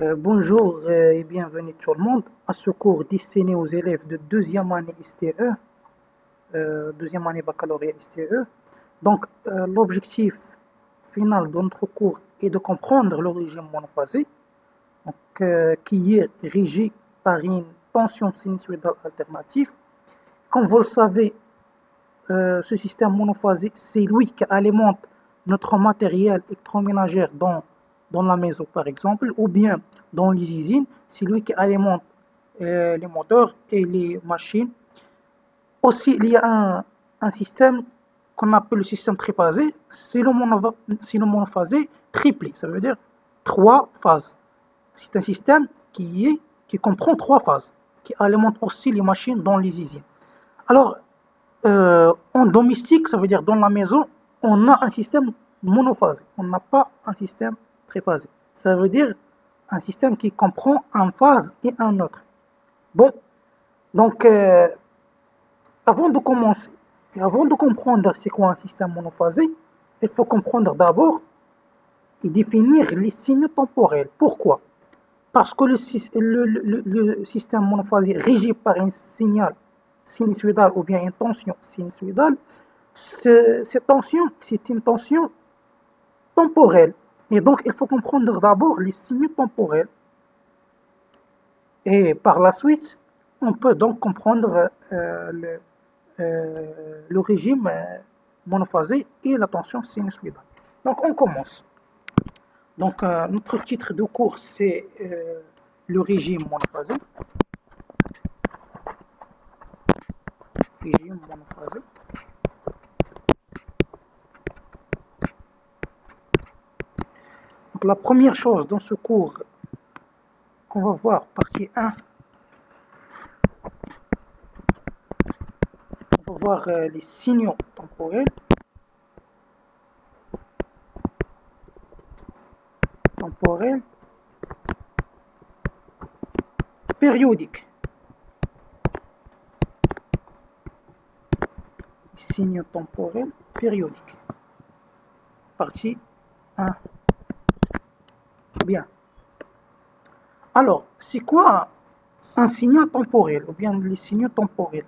Bonjour et bienvenue tout le monde à ce cours destiné aux élèves de deuxième année STE, deuxième année baccalauréat STE. Donc, l'objectif final de notre cours est de comprendre le régime monophasé, qui est régi par une tension sinusoïdale alternative. Comme vous le savez, ce système monophasé, c'est lui qui alimente notre matériel électroménager dans la maison par exemple, ou bien dans les usines, c'est lui qui alimente les moteurs et les machines. Aussi, il y a un système qu'on appelle le système triphasé, c'est le monophasé triplé, ça veut dire 3 phases. C'est un système qui comprend 3 phases, qui alimente aussi les machines dans les usines. Alors, en domestique, ça veut dire dans la maison, on a un système monophasé, on n'a pas un système triphasé. Ça veut dire un système qui comprend une phase et un autre. Bon, donc, avant de commencer, et avant de comprendre c'est quoi un système monophasé, il faut comprendre d'abord et définir les signes temporels. Pourquoi? Parce que le système monophasé régi par un signal sinusoïdal ou bien une tension sinusoïdale, cette tension, c'est une tension temporelle. Et donc, il faut comprendre d'abord les signes temporels. Et par la suite, on peut donc comprendre le régime monophasé et la tension sinusoïdale. Donc, on commence. Donc, notre titre de cours, c'est le régime monophasé. Régime monophasé. Donc, la première chose dans ce cours qu'on va voir, partie 1, on va voir les signaux temporels. Périodiques. Signaux temporels périodiques. Partie 1. Bien. Alors, c'est quoi un signal temporel ou bien les signaux temporels?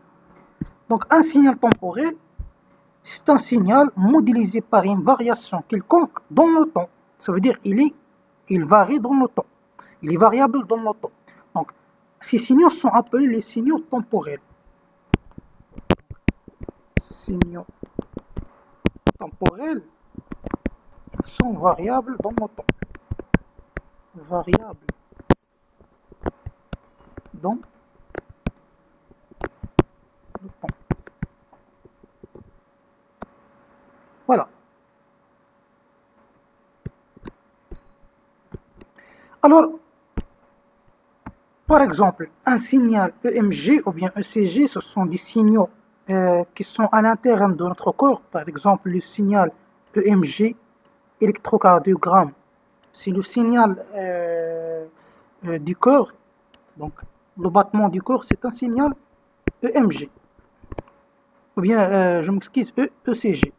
Donc, un signal temporel, c'est un signal modélisé par une variation quelconque dans le temps. Ça veut dire il varie dans le temps. Il est variable dans le temps. Donc, ces signaux sont appelés les signaux temporels. Signaux temporels, ils sont variables dans le temps. Variables dans le temps. Voilà. Alors, par exemple, un signal EMG ou bien ECG, ce sont des signaux qui sont à l'intérieur de notre corps. Par exemple, le signal EMG, électrocardiogramme, c'est le signal du corps. Donc, le battement du corps, c'est un signal EMG. Ou bien, je m'excuse, ECG.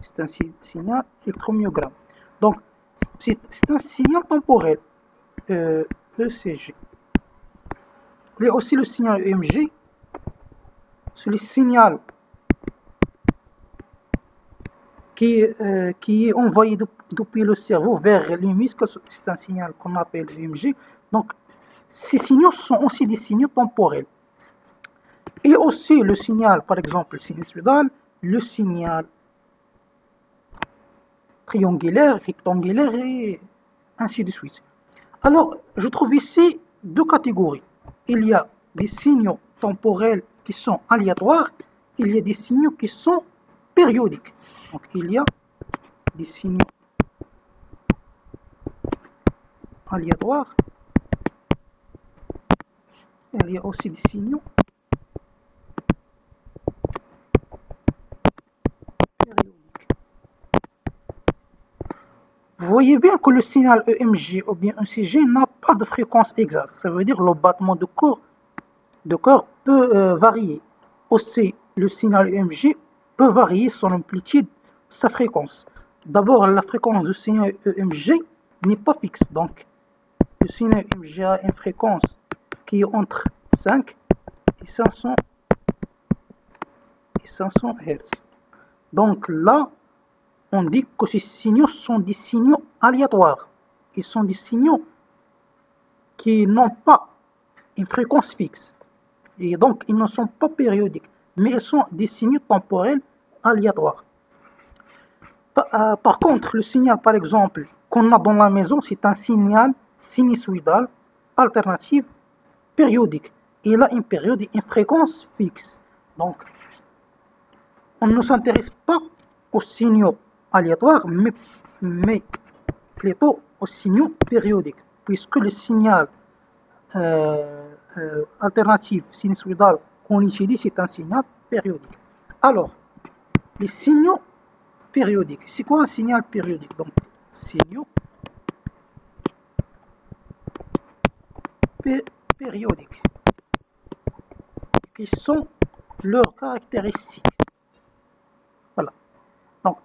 C'est un signal électromyogramme. Donc, c'est un signal temporel, ECG. Il y a aussi le signal EMG. C'est le signal qui est envoyé depuis le cerveau vers les muscles. C'est un signal qu'on appelle EMG. Donc, ces signaux sont aussi des signaux temporels. Et aussi le signal, par exemple, sinusoïdal, le signal triangulaire, rectangulaire et ainsi de suite. Alors, je trouve ici deux catégories. Il y a des signaux temporels qui sont aléatoires, il y a des signaux qui sont périodiques. Donc, il y a des signaux aléatoires, il y a aussi des signaux périodiques. Vous voyez bien que le signal EMG ou bien ECG n'a pas de fréquence exacte. Ça veut dire que le battement de corps peut varier. Aussi, le signal EMG peut varier son amplitude, sa fréquence. D'abord, la fréquence du signal EMG n'est pas fixe. Donc, le signal émetté a une fréquence qui est entre 5 et 500 Hz. Donc là, on dit que ces signaux sont des signaux aléatoires. Ils sont des signaux qui n'ont pas une fréquence fixe. Et donc, ils ne sont pas périodiques, mais ils sont des signaux temporels aléatoires. Par contre, le signal, par exemple, qu'on a dans la maison, c'est un signal sinusoïdal alternatif périodique. Il a une période et une fréquence fixe. Donc, on ne s'intéresse pas aux signaux aléatoires, mais plutôt aux signaux périodiques, puisque le signal alternatif sinusoïdal qu'on utilise, c'est un signal périodique. Alors, les signaux périodiques, c'est quoi un signal périodique? Donc, signaux périodiques, qui sont leurs caractéristiques. Voilà. Donc,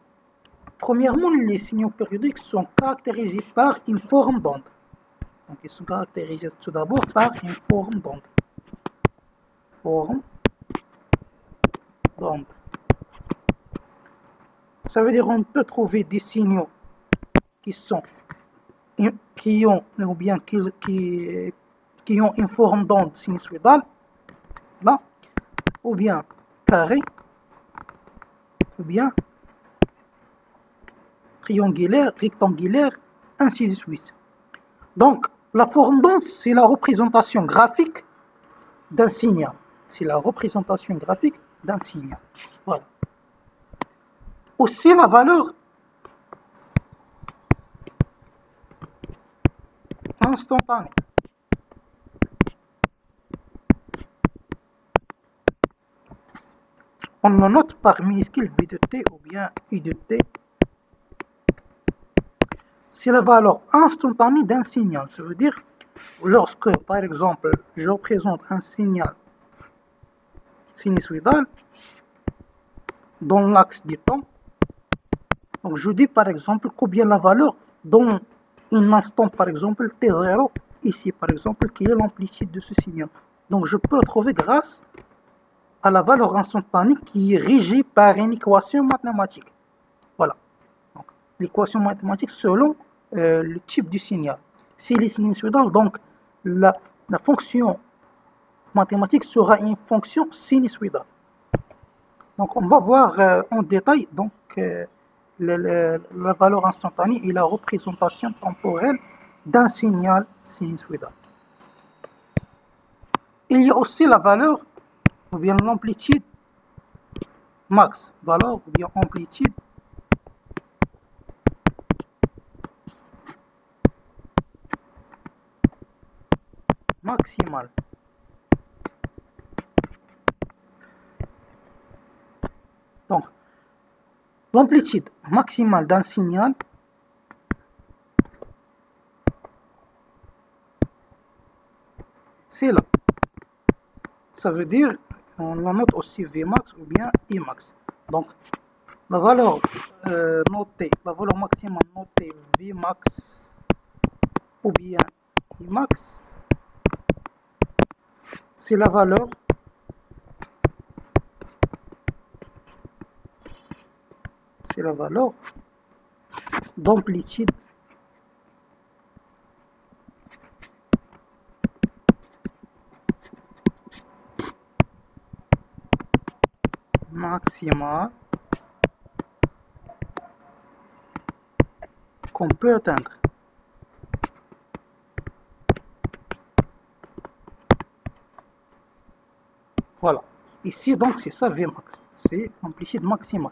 premièrement, les signaux périodiques sont caractérisés par une forme d'onde. Donc, ils sont caractérisés tout d'abord par une forme d'onde. Forme d'onde. Ça veut dire qu'on peut trouver des signaux qui ont une forme d'onde sinusoïdale, là, ou bien carré, ou bien triangulaire, rectangulaire, ainsi de suite. Donc, la forme d'onde, c'est la représentation graphique d'un signal. C'est la représentation graphique d'un signal. Voilà. Aussi, la valeur instantanée. On le note par minuscule v de t ou bien u de t. C'est la valeur instantanée d'un signal. Ça veut dire, lorsque, par exemple, je représente un signal sinusoïdal dans l'axe du temps, donc je dis par exemple combien la valeur dans un instant, par exemple t0, ici par exemple, qui est l'amplitude de ce signal. Donc je peux le trouver grâce à la valeur instantanée qui est régie par une équation mathématique. Voilà. L'équation mathématique selon le type du signal. Si les sinusoïdal, donc la fonction mathématique sera une fonction sinusoïdale. Donc on va voir en détail donc la valeur instantanée et la représentation temporelle d'un signal sinusoïdal. Il y a aussi la valeur ou bien l'amplitude max, valeur ou bien amplitude maximale. Donc, l'amplitude maximale d'un signal c'est là. Ça veut dire, on la note aussi Vmax ou bien Imax. Donc, la valeur notée, la valeur maximale notée Vmax ou bien Imax, c'est la valeur d'amplitude maximale qu'on peut atteindre. Voilà. Ici, donc, c'est ça Vmax. C'est l'amplitude maximale.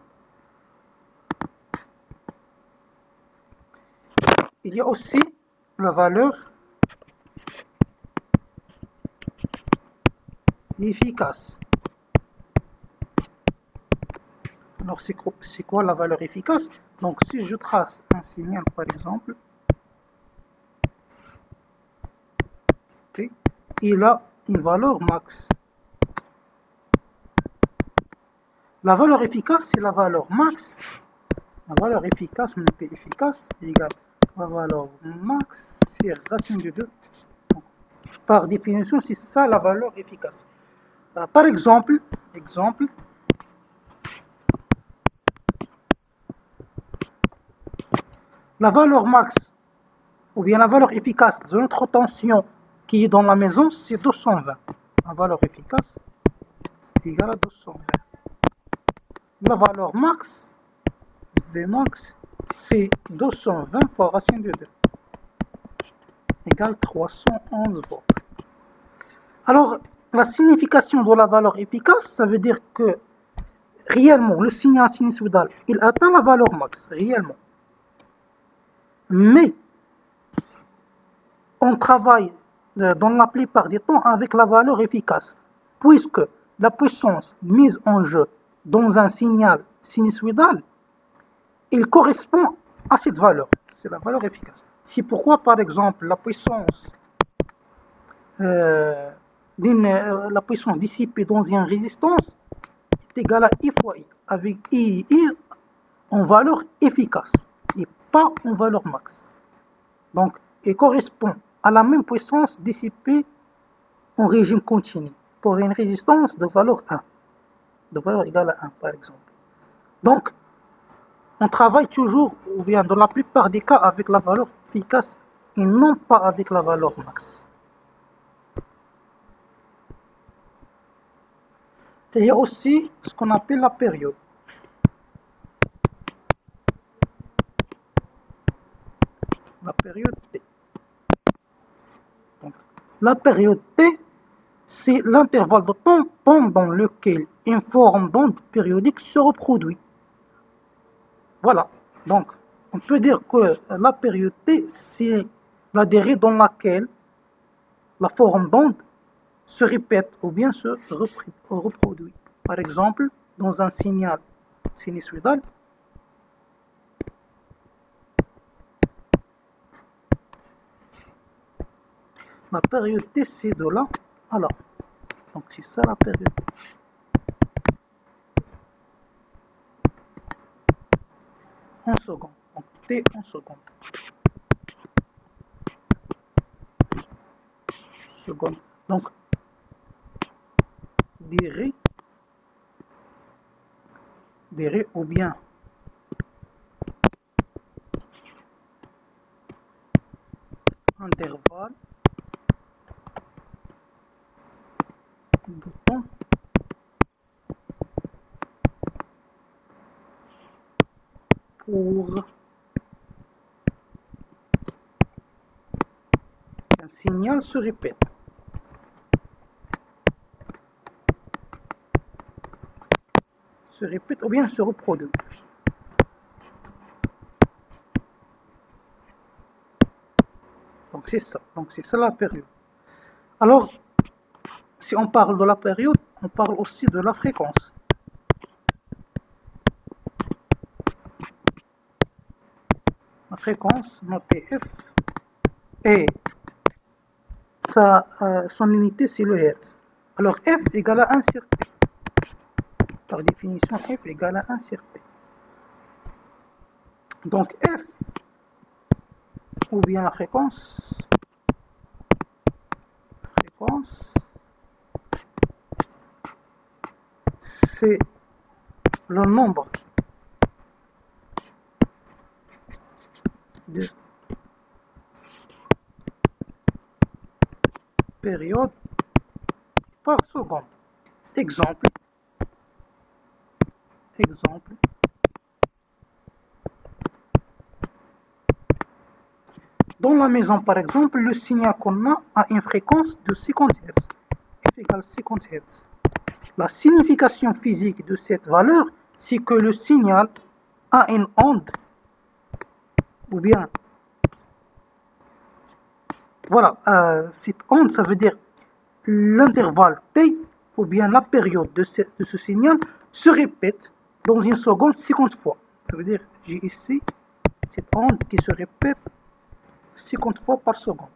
Il y a aussi la valeur efficace. Alors, c'est quoi la valeur efficace? Donc, si je trace un signal, par exemple, il a une valeur max. La valeur efficace, c'est la valeur max. La valeur efficace, notée efficace, égale la valeur max, c'est dire racine de 2. Par définition, c'est ça la valeur efficace. Par exemple, la valeur max ou bien la valeur efficace de notre tension qui est dans la maison, c'est 220. La valeur efficace, c'est égal à 220. La valeur max, Vmax, c'est 220 fois racine de 2, égale 311 volts. Alors, la signification de la valeur efficace, ça veut dire que réellement, le signal sinusoïdal, il atteint la valeur max, réellement. Mais, on travaille dans la plupart des temps avec la valeur efficace, puisque la puissance mise en jeu dans un signal sinusoïdal, il correspond à cette valeur. C'est la valeur efficace. C'est pourquoi, par exemple, la puissance dissipée dans une résistance est égale à I fois I, avec I en valeur efficace et pas en valeur max. Donc, il correspond à la même puissance dissipée en régime continu pour une résistance de valeur 1, de valeur égale à 1 par exemple. Donc, on travaille toujours, ou bien dans la plupart des cas, avec la valeur efficace et non pas avec la valeur max. Et il y a aussi ce qu'on appelle la période. La période T. Donc, la période T, c'est l'intervalle de temps pendant lequel une forme d'onde périodique se reproduit. Voilà. Donc, on peut dire que la période T, c'est la durée dans laquelle la forme d'onde se répète ou bien se reproduit. Par exemple, dans un signal sinusoïdal, la période T, c'est de là à là. Donc, c'est ça la période. En secondes. Donc, T en secondes. Donc, durée ou bien intervalle de temps pour qu'un signal se répète. Ou bien se reproduit. Donc c'est ça la période. Alors, si on parle de la période, on parle aussi de la fréquence. La fréquence, notée F, et son unité c'est le Hertz. Alors F égale à 1 sur T. Par définition, F égale à 1 sur T. Donc F, ou bien la fréquence, c'est le nombre de périodes par seconde. Exemple. Dans la maison, par exemple, le signal qu'on a une fréquence de 50 Hz. F égale 50 Hz. La signification physique de cette valeur, c'est que le signal a une onde, ou bien, voilà, cette onde, ça veut dire l'intervalle T, ou bien la période de ce signal, se répète dans une seconde 50 fois. Ça veut dire, j'ai ici cette onde qui se répète 50 fois par seconde.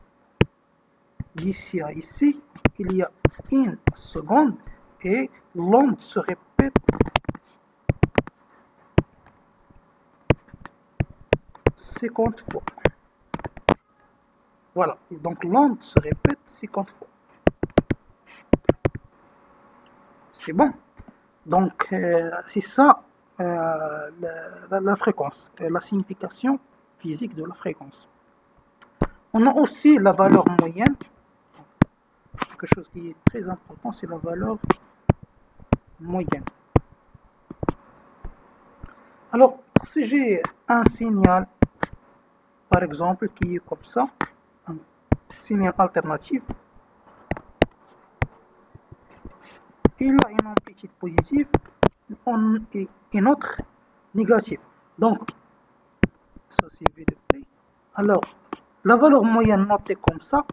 D'ici à ici, il y a une seconde et l'onde se répète 50 fois. Voilà. Et donc l'onde se répète 50 fois. C'est bon. Donc c'est ça la fréquence, la signification physique de la fréquence. On a aussi la valeur moyenne. Quelque chose qui est très important, c'est la valeur moyenne. Alors, si j'ai un signal, par exemple, qui est comme ça, un signal alternatif, il a une amplitude positive et une autre négative. Donc, ça c'est V de T. Alors, la valeur moyenne notée comme ça,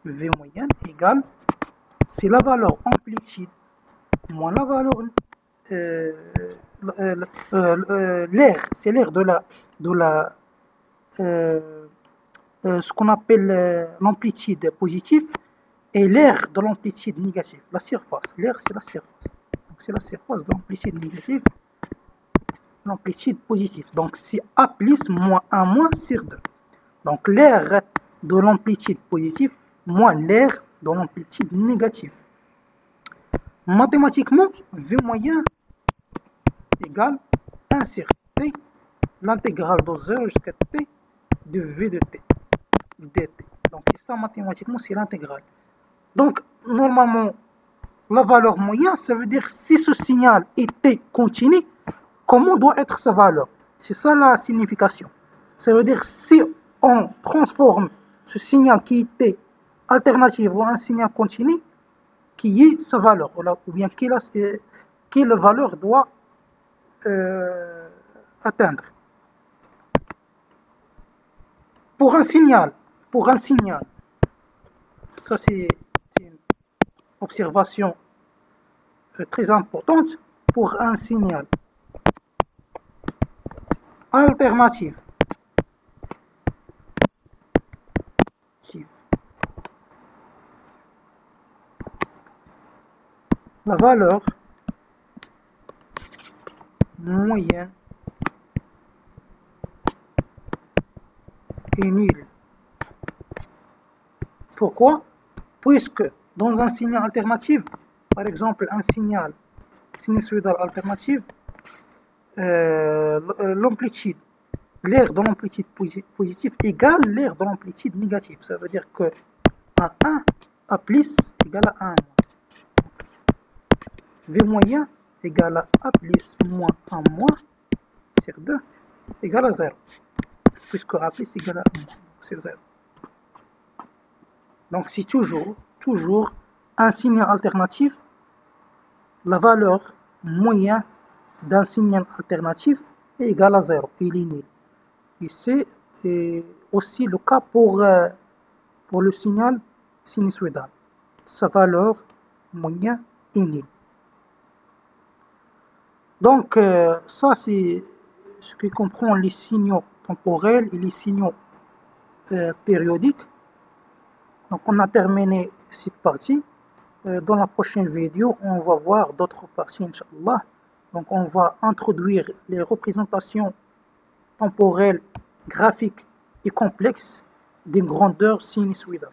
V moyenne égale, c'est la valeur amplitude moins la valeur l'air, c'est l'air de ce qu'on appelle l'amplitude positive et l'air de l'amplitude négative, la surface. L'air c'est la surface. Donc c'est la surface de l'amplitude négative, l'amplitude positive. Donc c'est A plus moins 1 moins sur 2. Donc l'air de l'amplitude positive moins l'air de l'amplitude négative. Mathématiquement, V moyen égale 1 sur T, l'intégrale de 0 jusqu'à T de V de T, dt. Donc ça, mathématiquement, c'est l'intégrale. Donc, normalement, la valeur moyenne, ça veut dire si ce signal était continu, comment doit être sa valeur? C'est ça la signification. Ça veut dire si on transforme ce signal qui était alternatif en un signal continu, qui est sa valeur, ou bien quelle valeur doit atteindre. Pour un signal, ça c'est une observation très importante, pour un signal alternatif, la valeur moyenne est nulle. Pourquoi? Puisque dans un signal alternatif, par exemple un signal sinusoïdal alternatif, l'amplitude, l'air de l'amplitude positive égale l'air de l'amplitude négative. Ça veut dire que A1, A plus égale à 1 V moyen égale à A plus moins 1 moins sur 2 égale à 0. Puisque A plus égale à 1 moins, c'est 0. Donc c'est toujours un signal alternatif, la valeur moyenne d'un signal alternatif est égale à 0, il est nul. Et c'est aussi le cas pour le signal sinusoïdal. Sa valeur moyenne est nulle. Donc ça c'est ce qui comprend les signaux temporels et les signaux périodiques. Donc on a terminé cette partie. Dans la prochaine vidéo, on va voir d'autres parties, Inch'Allah. Donc on va introduire les représentations temporelles, graphiques et complexes des grandeurs sinusoïdales.